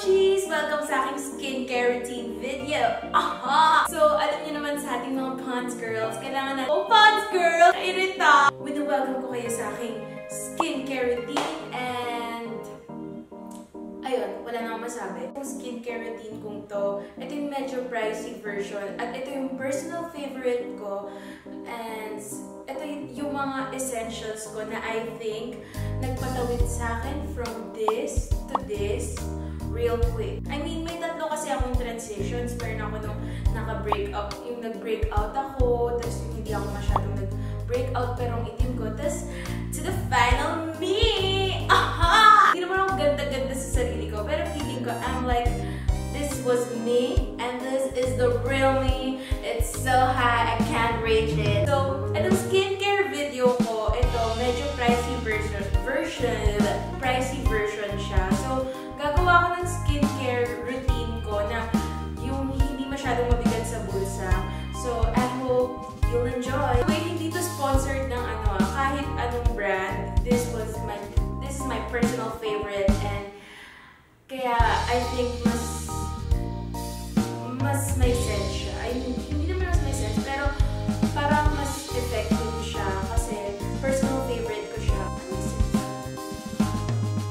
Ponchies! Welcome sa aking skincare routine video. Aha! So, alam niyo naman sa ating mga Pons girls, kailangan natin, oh Pons girl! Kairita! Welcome ko kayo sa aking skincare routine and ayun, wala na akong masabi. Yung skincare routine kong to, ito yung medyo pricey version at ito yung personal favorite ko and ito yung mga essentials ko na I think nagpatawid sa akin from this to this real quick. I mean, may tatlo kasi akong transitions. Meron ako nung naka-break up, yung nag-break out ako, tapos yung hindi ako masyadong nag-break out pero ang itim ko, tapos to the final me! Aha! Hindi naman ako ganda-ganda sa sarili ko, pero feeling ko, I'm like, this was me, and this is the real me. It's so high, I can't reach it. So, itong skincare video ko, ito, medyo pricey version siya. So, gagawa ko ng skincare routine ko na yung hindi masyadong mabigat sa bulsa. So, I hope you'll enjoy. Wait, hindi to sponsored ng kahit anong brand. This is my personal favorite and kaya I think mas may sense siya. I mean, hindi naman mas may sense, pero parang mas effective siya kasi personal favorite ko siya.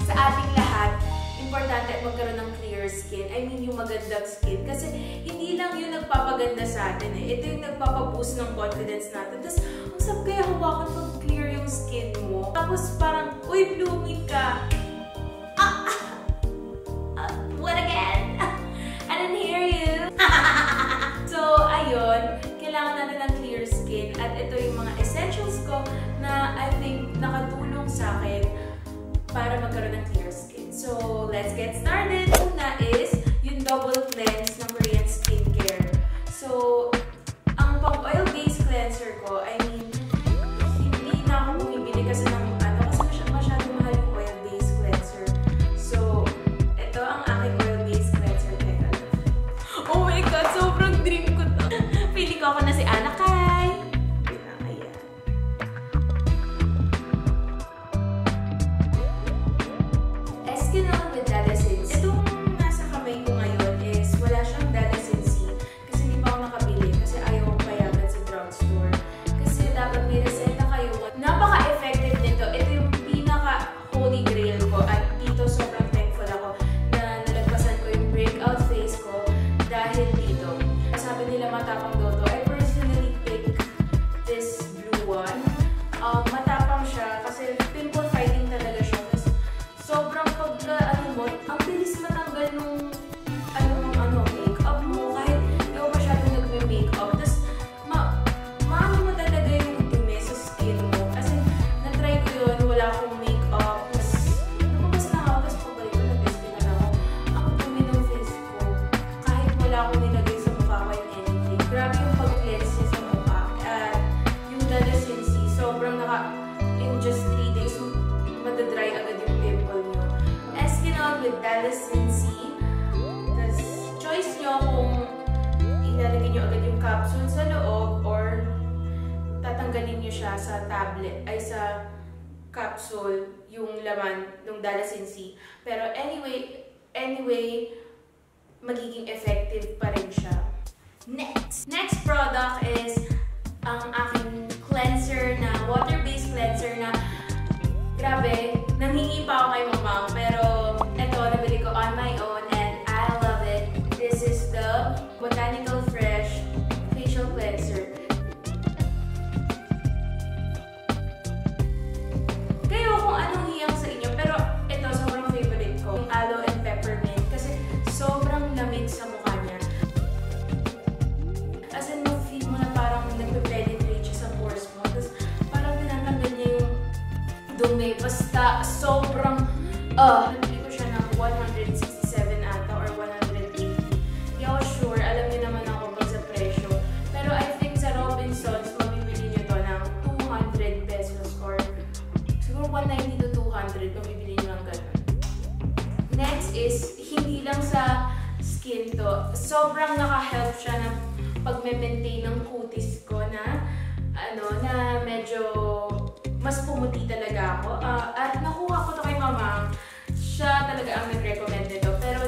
Sa ating lahat, importante magkaroon ng clear skin. I mean, yung magandang skin. Kasi hindi lang yung nagpapaganda sa atin eh. Ito yung nagpapaboost ng confidence natin. Tapos, ang sarap kaya hawakan pag clear yung skin mo. Tapos parang, uy, blooming ka. What again? I didn't hear you. So, ayun. Kailangan natin ng clear skin. At ito yung mga essentials ko na I think nakatulong sa akin para magkaroon ng clear skin. So, let's get started. Una is yung double cleanse ng Korean skincare. So, ang pang-oil-based cleanser ko, I mean, hindi na ako bumibili kasi ng kasi masyadong mahal yung oil-based cleanser. So, ito ang aking oil-based cleanser. Teka. Oh my God! Sobrang dream ko to. Pili ko ako na si Ana Kai. Ayan. Eskinol with Dalasin. Itong nasa kamay ko ngayon is wala siyang Dalasin C kasi hindi pa ako nakabili kasi ayaw ko payagan sa drugstore. Kasi dapat may reseta kayo. Napaka-effective nito. Ito yung pinaka-holy grail ko at dito sobrang thankful ako na nalagpasan ko yung breakout phase ko dahil dito. Sabi nila matapang daw to. I personally pick this blue one. Matapang siya kasi pimple fighting talaga siya. Tapos sobrang ang bilis matanggal nung makeup mo kahit hindi ko masyadong nagme-makeup. Tapos maano mo talaga yung dumi sa skin mo. Kasi na-try ko yun, wala akong makeup. Tapos lumabas na ako, tapos pagbalik ko na-best din na ako. Ang dumi ng face ko. Kahit wala akong nilagay sa mukha ko and anything. Grabe yung pag-cleanse niya sa mukha. At yung Dalasin C, sobrang in just 3 days, madadry agad yung pimple nyo. Eskinol with Dalasin C. Tapos, choice nyo kung ilalagay nyo agad yung capsule sa loob or tatanggalin nyo siya sa tablet, ay sa capsule, yung laman ng Dalasin C. Pero anyway, magiging effective pa rin siya. Next product is ang aking cleanser na water-based cleanser na grabe, nanghingi pa ako kay Mamang, pero ito, nabili ko on my own and I love it. This is the Botanical Fresh Facial Cleanser. Kayo kung anong hiyang sa inyo, pero ito, sobrang favorite ko. Yung aloe and peppermint kasi sobrang lamig sa mukha niya. As in, ma-feel mo na parang nagpe-penetrate siya sa pores mo. Tapos parang tinatanggal niya yung dumi. Basta sobrang, nabili ko siya ng 167 ata or 180. Hindi ako sure. Alam niyo naman ako pag sa presyo. Pero I think sa Robinsons, mabibili niyo to ng 200 pesos or siguro 190 to 200. Mabibili niyo lang ganun. Next is, hindi lang sa skin to. Sobrang naka-help siya na pag-maintain ng cutis ko na medyo mas pumuti talaga ako. At nakuha ko to kay Mama. Siya talaga ang nag-recommend nito. Pero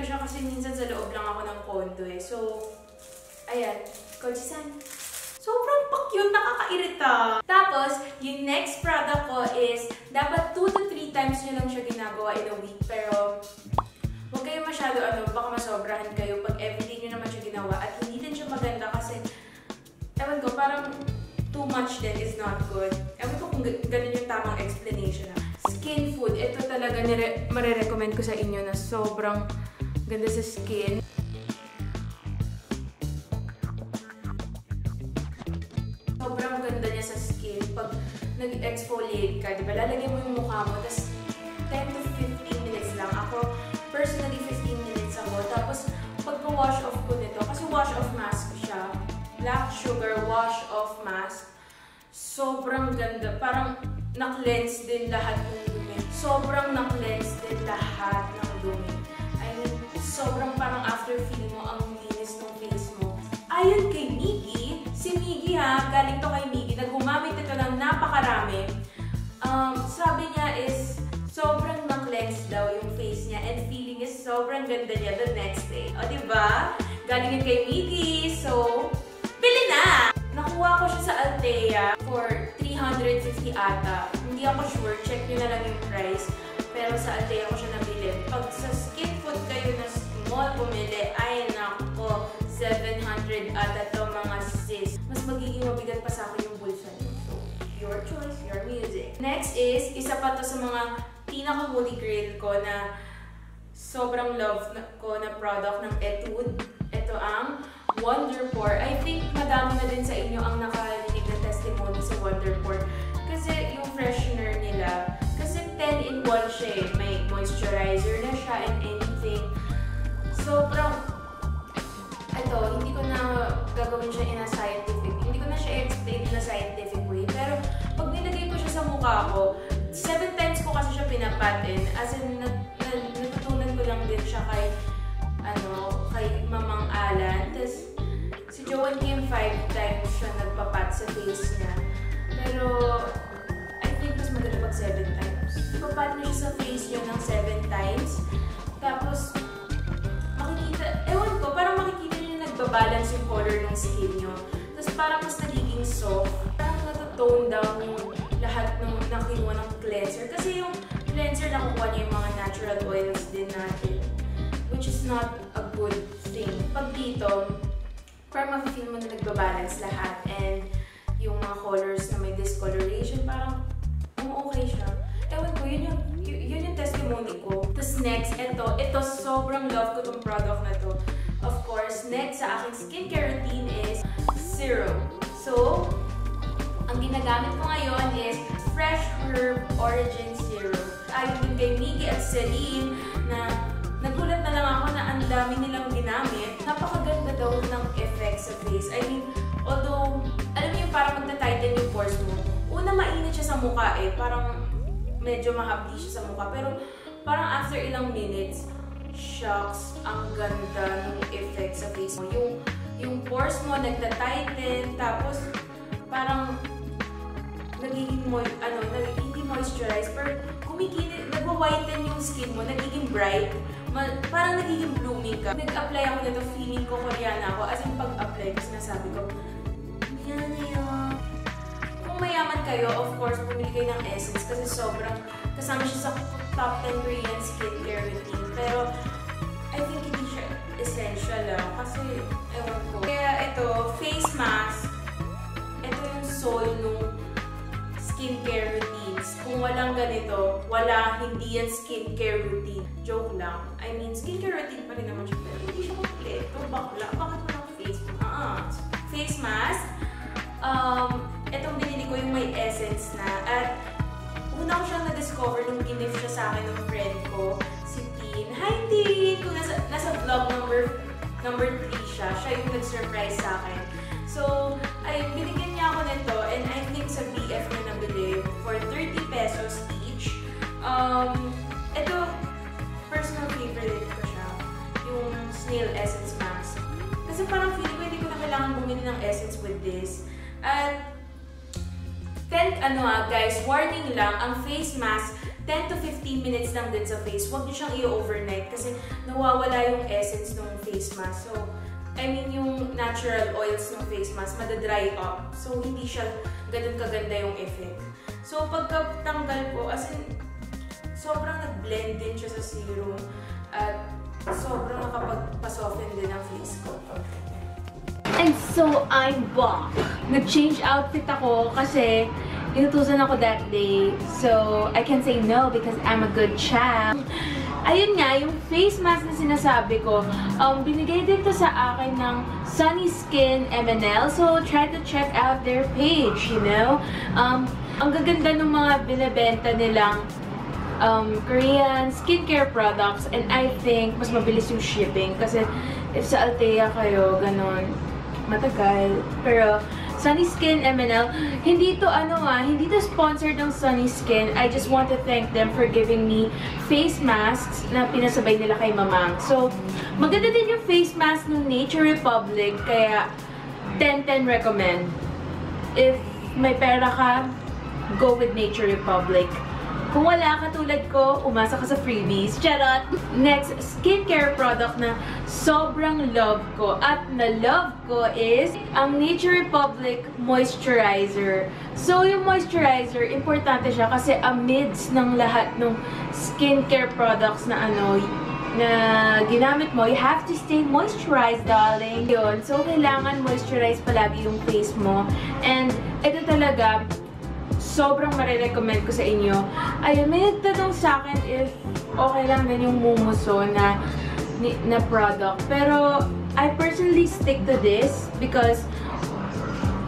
ko siya kasi minsan sa loob lang ako ng condo eh. So, ayan. Koji-san. Sobrang pa-cute, nakakairita. Tapos, yung next product ko is, dapat 2 to 3 times nyo lang siya ginagawa in a week. Pero, huwag kayo masyado, baka masobrahan kayo pag everyday nyo naman siya ginawa. At hindi din siya maganda kasi, ewan ko, parang too much din is not good. Ewan ko kung ganun yung tamang explanation. Skin food. Ito talaga marirecommend ko sa inyo na sobrang ganda sa skin. Sobrang ganda niya sa skin. Pag nag-exfoliate ka, diba? Lalagay mo yung mukha mo, tapos 10 to 15 minutes lang. Ako, personally, 15 minutes ako. Tapos, pagka-wash off ko nito, kasi wash off mask siya. Black sugar wash off mask. Sobrang ganda. Parang na-cleanse din lahat ng dumi. Sobrang na-cleanse din lahat ng dumi. I mean, sobrang parang after feeling mo, ang linis ng face mo. Ayon kay Miggy, si Miggy ha, galing to kay Miggy, nagumamit ito ng napakarami. Sabi niya is, sobrang na-cleanse daw yung face niya and feeling is sobrang ganda niya the next day. O diba? Galing yun kay Miggy. So, bili na! Nakuha ko siya sa Altea for 350 ata. Hindi ako sure. Check nyo na lang yung price. Pero sa Altea ko siya nabili. Pag sa Skin Food kayo na mall bumili, ay nako, 700 ata to mga sis. Mas magiging mabigat pa sa akin yung bulsa niyo. So, your choice, your music. Next is, isa pa to sa mga pinaka-holy grail ko na sobrang love ko na product ng Etude. Ito ang Wonderpore. I think madami na din sa inyo ang nakarinig na testimony sa Wonderpore. Kasi yung freshener nila, kasi 10 in 1 siya eh. May moisturizer na siya and anything. Sobrang, ito, hindi ko na gagawin siya in a scientific, hindi ko na siya explain in a scientific way. Pero pag nilagay ko siya sa mukha ko, 7 times ko kasi siya pinapatin. As in, natutunan ko lang din siya kay Mamang Alan. Tapos, si Joanne Kim 5 times siya nagpapat sa face niya. Pero, I think mas maganda pag 7 times. Ipapat niya siya sa face niya ng 7 times. Tapos, makikita, ewan ko, parang makikita niyo nagbabalance yung color ng skin niyo. Tapos, parang mas nagiging soft. Parang natotone down yung lahat ng kinuha ng cleanser. Kasi yung cleanser nakukuha niya yung mga natural oils din natin. Which is not a good thing. Pag dito, parang mafe-feel mo na nagbabalance lahat and yung mga colors na may discoloration, parang okay siya. Ewan ko, yun yung testimony ko. Tapos next, ito sobrang love ko tong product na to. Of course, next sa aking skincare routine is serum. So, ang ginagamit ko ngayon is Fresh Herb Origin Serum. Ayon din kay Miggy at Celine na nagulat na lang ako na ang dami nilang ginamit. Napakaganda daw ng effect sa face. I mean, although, alam niyo yung parang magta-tighten yung pores mo. Una, mainit siya sa mukha eh. Parang medyo mahapdi siya sa mukha. Pero parang after ilang minutes, shocks, ang ganda ng effect sa face mo. Yung pores mo nagta-tighten, tapos parang nagiging hindi moisturized, pero nagwa-whiten yung skin mo, nagiging bright, parang nagiging blooming ka. Nag-apply ako nito, feeling ko Koreana ako, as in pag-apply ko, sinasabi ko, yan. Kung mayaman kayo, of course, bumili kayo ng Essence kasi sobrang kasama siya sa top 10 Korean skincare routine. Pero, I think hindi siya essential lang kasi, ewan ko. Kaya ito, face mask, ito yung soul nung skincare routines. Kung walang ganito, hindi yan skincare routine. Joke lang. I mean, skincare routine pa rin naman siya, pero hindi siya kompleto. Bakla. Bakit mo lang face mask? Itong binili ko yung may essence na. At una ko siyang na-discover nung gift siya sa akin ng friend ko, si Tin. Hi, Tin! Kung nasa vlog number 3 siya yung nag-surprise sa akin. So, binigyan niya ako nito and I think sa BF na nabili for 30 pesos each. Ito, personal favorite ko siya. Yung Snail Essence Mask. Kasi parang feeling ko hindi ko na kailangan bumili ng essence with this. At 10 And guys, warning lang, ang face mask, 10 to 15 minutes lang din sa face. Huwag niyo siyang i-overnight kasi nawawala yung essence ng face mask. So, I mean, yung natural oils ng face mask, madadry up. So, hindi siya ganun kaganda yung effect. So, pagkatanggal po, as in, sobrang nag-blend din siya sa serum. At sobrang nakapagpa-soften din ang face ko. And so, I'm back. Nag-change outfit ako kasi inutusan ako that day. So, I can say no because I'm a good child. Ayun nga, yung face mask na sinasabi ko, binigay din to sa akin ng Sunny Skin MNL. So, try to check out their page, you know? Ang gaganda ng mga binibenta nilang Korean skincare products, and I think mas mabilis yung shipping kasi if sa Altea kayo, ganun, matagal. Pero Sunny Skin MNL, hindi to sponsored ng Sunny Skin. I just want to thank them for giving me face masks na pinasabay nila kay Mamang. So, maganda din yung face mask ng Nature Republic, kaya 10-10 recommend. If may pera ka, go with Nature Republic. Kung wala, katulad ko, umasa ka sa freebies. Charot! Next, skincare product na sobrang love ko at na-love ko is ang Nature Republic Moisturizer. So, yung moisturizer, importante siya kasi amidst ng lahat ng skincare products na na ginamit mo, you have to stay moisturized, darling. Yun. So, kailangan moisturize palagi yung face mo. And, ito talaga, sobrang marirecommend ko sa inyo. Ayun, may nagtanong sa akin if okay lang din yung Mumuso na product. Pero, I personally stick to this because,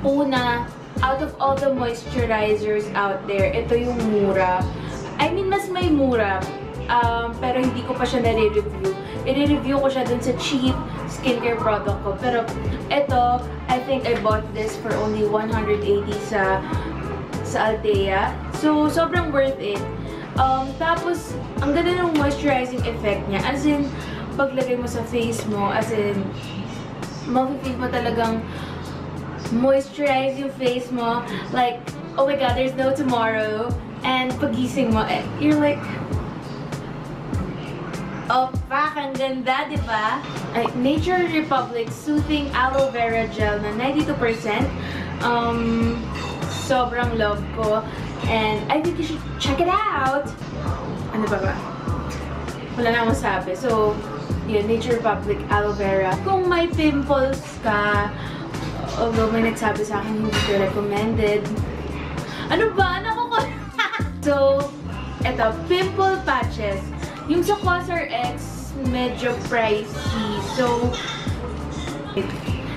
una, out of all the moisturizers out there, ito yung mura. I mean, mas may mura. Pero hindi ko pa siya nare-review. I-review ko siya dun sa cheap skincare product ko. Pero, ito, I think I bought this for only 180 sa Altea. So, sobrang worth it. Tapos, ang ganda ng moisturizing effect niya. As in, paglagay mo sa face mo, as in, mafe-feel mo talagang moisturize yung face mo. Like, oh my God, there's no tomorrow. And pagising mo, you're like, oh, fuck, ang ganda, di ba? Nature Republic Soothing Aloe Vera Gel na 92%. Sobrang love ko. And I think you should check it out. Ano ba? Wala na akong sabi. So, yun, Nature Republic Aloe Vera. Kung may pimples ka, although may nagsabi sa akin hindi ko recommended. Ano ba? So, eto, pimple patches. Yung sa Quasar X, medyo pricey. So,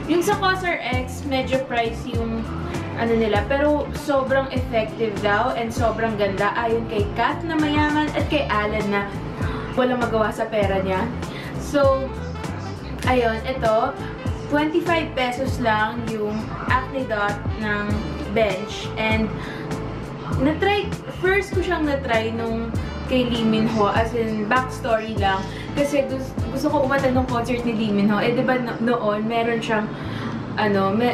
yung sa Quasar X, medyo pricey yung nila, pero sobrang effective daw and sobrang ganda ayon kay Kat na mayaman at kay Alan na walang magawa sa pera niya. So, ayun, ito, 25 pesos lang yung Acne Dot ng Bench. And, first ko siyang na-try nung kay Lee Min Ho, as in, backstory lang. Kasi gusto ko umatan ng concert ni Lee Min Ho. Diba noon, meron siyang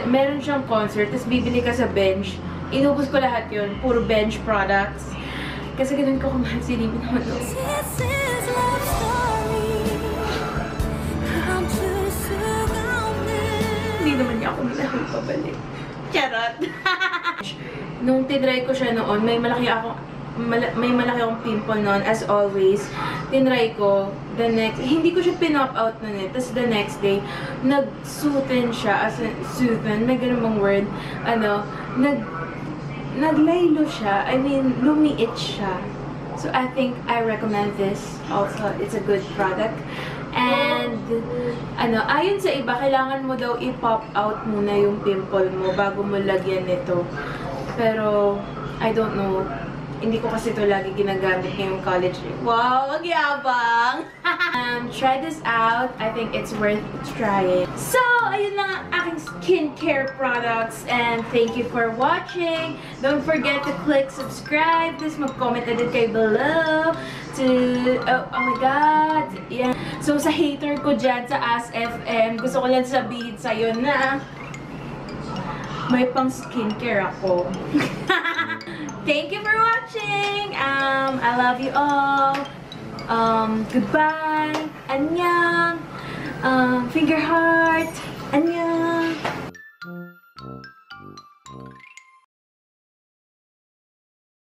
meron siyang concert, tapos bibili ka sa Bench. Inubos ko lahat yun, puro Bench products. Kasi ganun ko kumahal si Lee Min Ho noon. Hindi naman niya ako minahal pabalik. Charot! Nung tinry ko siya noon, may malaki akong pimple noon, as always. Tinry ko, hindi ko siya pin-up out nun eh. Tapos the next day, nag-soothen siya, as in, soothen, may ganun bang word, naglaylo siya, I mean, lumiit siya. So, I think I recommend this also. It's a good product. And, ayon sa iba, kailangan mo daw i-pop out muna yung pimple mo bago mo lagyan nito. Pero, I don't know. Hindi ko kasi ito lagi ginagamit ngayong college. Wow, magyabang! Try this out. I think it's worth trying. So, ayun lang ang aking skincare products. And thank you for watching. Don't forget to click subscribe. Please mag-comment na din kayo below. Oh my God! Yeah. So, sa hater ko dyan sa AskFM, gusto ko lang sabihin sa'yo na may pang skincare ako. thank you for watching. I love you all. Goodbye. Annyeong. Finger heart. Annyeong.